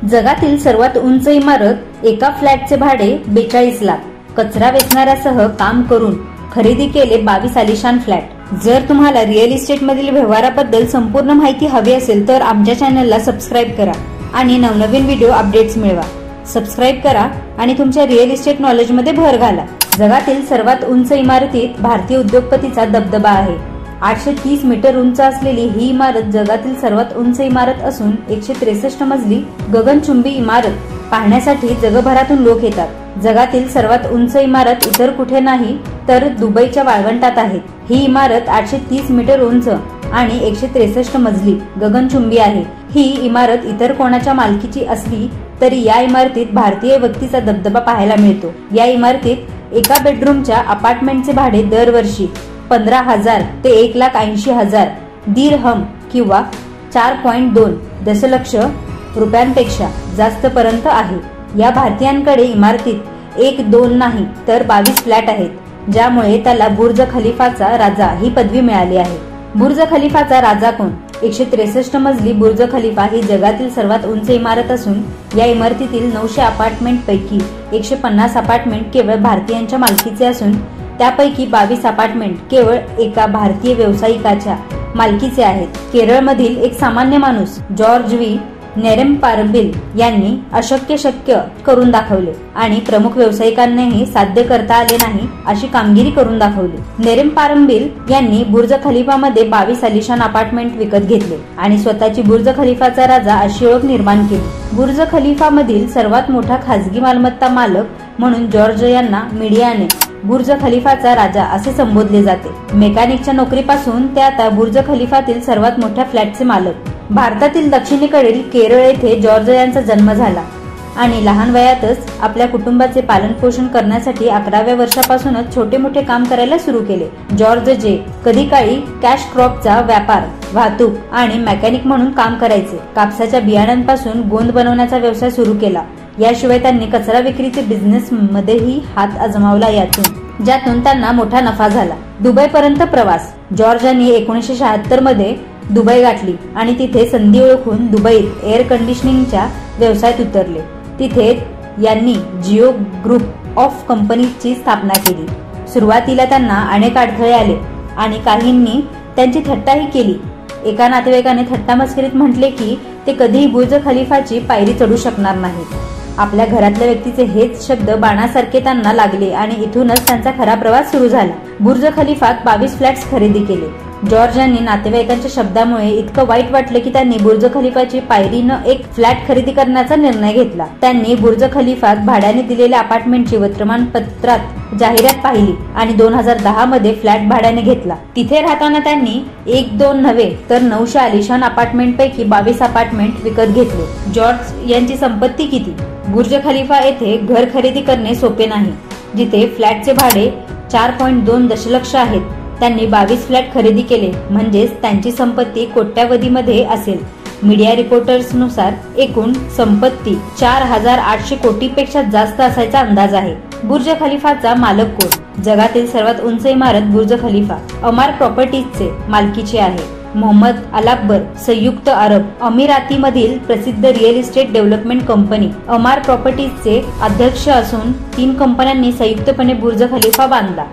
जगातील सर्वात उंच इमारत, एका फ्लॅटचे भाडे 42 लाख. कचरा वेचणाऱ्यासह काम करून खरेदी केले 22 आलिशान फ्लॅट. जर तुम्हाला रिअल इस्टेट मधील व्यवहाराबद्दल संपूर्ण माहिती हवी असेल तर आमच्या चॅनलला सबस्क्राईब करा आणि नवनवीन व्हिडिओ अपडेट्स मिळवा. सबस्क्राईब करा आणि तुमच्या रिअल इस्टेट नॉलेजमध्ये भर घाला. जगातील सर्वात उंच इमारतीत भारतीय उद्योगपतीचा दबदबा आहे. 830 मीटर उंच असलेली ही इमारत जगातील सर्वात उंच इमारत असून 163 मजली गगनचुंबी इमारत पाहण्यासाठी जगभरातून लोक येतात. जगातील सर्वात उंच इमारत इतर कुठे नाही तर दुबईच्या वाळवंटात आहे. ही इमारत 830 मीटर उंच आणि 163 मजली गगनचुंबी आहे. ही इमारत इतर कोणाच्या मालकीची असली तरी या इमारतीत भारतीय व्यक्तीचा दबदबा पाहायला मिळतो. या इमारतीत एका बेडरूमच्या अपार्टमेंटचे भाडे दरवर्षी 15,000 ते 1,80,000 दिरहम किंवा 4.2 दशलक्ष रुपयांपेक्षा जास्त पर्यंत आहे. या भारतीयांकडे इमारतीत 1-2 नाही तर 22 फ्लॅट आहेत, ज्यामुळे त्याला बुर्ज खलिफाचा राजा ही पदवी मिळाली आहे. बुर्ज खलिफाचा राजा कोण? 163 मजली बुर्ज खलिफा ही जगातील सर्वात उंच इमारत असून या इमारतीतील 900 अपार्टमेंट पैकी 150 अपार्टमेंट केवळ भारतीयांच्या मालकीचे असून त्यापैकी 22 अपार्टमेंट केवळ एका भारतीय व्यावसायिकाच्या मालकीचे आहेत. केरळमधील एक सामान्य माणूस जॉर्ज व्ही नेरेम्पारंबिल यांनी अशक्य शक्य करून दाखवले आणि प्रमुख व्यावसायिकांनाही साध्य करता आले नाही अशी कामगिरी करून दाखवली. नेरेम्पारंबिल यांनी बुर्ज खलिफामध्ये 22 आलिशान अपार्टमेंट विकत घेतले आणि स्वतःची बुर्ज खलिफाचा राजा अशी ओळख निर्माण केली. बुर्ज खलिफामधील सर्वात मोठा खासगी मालमत्ता मालक म्हणून जॉर्ज यांना मीडियाने बुर्ज खलिफाचा राजा असे संबोधले जाते. मेकॅनिकच्या नोकरीपासून ते आता बुर्ज खलिफातील सर्वात मोठ्या फ्लॅटचे मालक. भारतातील दक्षिणेकडील केरळ येथे जॉर्ज यांचा जन्म झाला आणि लहान वयातच आपल्या कुटुंबाचे पालन पोषण करण्यासाठी 11व्या वर्षापासूनच छोटे मोठे काम करायला सुरू केले. जॉर्ज जे कधी काळी कॅश क्रॉपचा व्यापार, वाहतूक आणि मेकॅनिक म्हणून काम करायचे. कापसाच्या बियाण्यांपासून गोंद बनवण्याचा व्यवसाय सुरू केला. याशिवाय त्यांनी कचरा विक्रीचे बिझनेस मध्येही हात आजमावला, ज्यातून त्यांना मोठा नफा झाला. दुबईपर्यंत प्रवास. जॉर्ज यांनी 1976 मध्ये दुबई गाठली आणि तिथे संधी ओळखून दुबईत एअर कंडिशनिंगच्या व्यवसायात उतरले. तिथे यांनी जिओ ग्रुप ऑफ कंपनीची स्थापना केली. सुरुवातीला त्यांना अनेक अडथळे आले आणि काहींनी त्यांची थट्टाही केली. एका नातेवाईकाने थट्टा मस्करीत म्हटले की ते कधीही बुर्ज खलिफाची पायरी चढू शकणार नाहीत. आपल्या घरातल्या व्यक्तीचे हेच शब्द बाणासारखे त्यांना लागले आणि इथूनच त्यांचा खरा प्रवास सुरू झाला. बुर्ज खलिफात 22 फ्लॅट्स खरेदी केले. जॉर्ज यांनी नातेवाईकांच्या शब्दामुळे इतकं वाईट वाटलं की त्यांनी बुर्ज खलिफाची पायरीनं एक फ्लॅट खरेदी करण्याचा निर्णय घेतला. त्यांनी बुर्ज खलिफात भाड्याने दिलेल्या अपार्टमेंटची वर्तमानपत्रात जाहिरात पाहिली आणि 2010 मध्ये फ्लॅट भाड्याने घेतला. तिथे राहताना त्यांनी 1-2 नव्हे तर 900 आलिशान अपार्टमेंट पैकी 22 अपार्टमेंट विकत घेतले. जॉर्ज यांची संपत्ती किती? बुर्ज खलिफा येथे घर खरेदी करणे सोपे नाही. जिथे फ्लॅटचे भाडे 4.2 दशलक्ष आहेत, त्यांनी 22 फ्लॅट खरेदी केले, म्हणजेच त्यांची संपत्ती कोट्यावधीमध्ये असेल. मीडिया रिपोर्टर्सनुसार एकूण संपत्ती 4,800 कोटीपेक्षा जास्त असायचा अंदाज आहे. बुर्ज खलिफाचा मालक कोण? जगातील सर्वात उंच इमारत बुर्ज खलिफा अमार प्रॉपर्टीजचे मालकीची आहे. मोहम्मद अलाकबर संयुक्त अरब अमिरातीमधील प्रसिद्ध रिअल इस्टेट डेव्हलपमेंट कंपनी अमार प्रॉपर्टीजचे अध्यक्ष असून 3 कंपन्यांनी संयुक्तपणे बुर्ज खलिफा बांधला.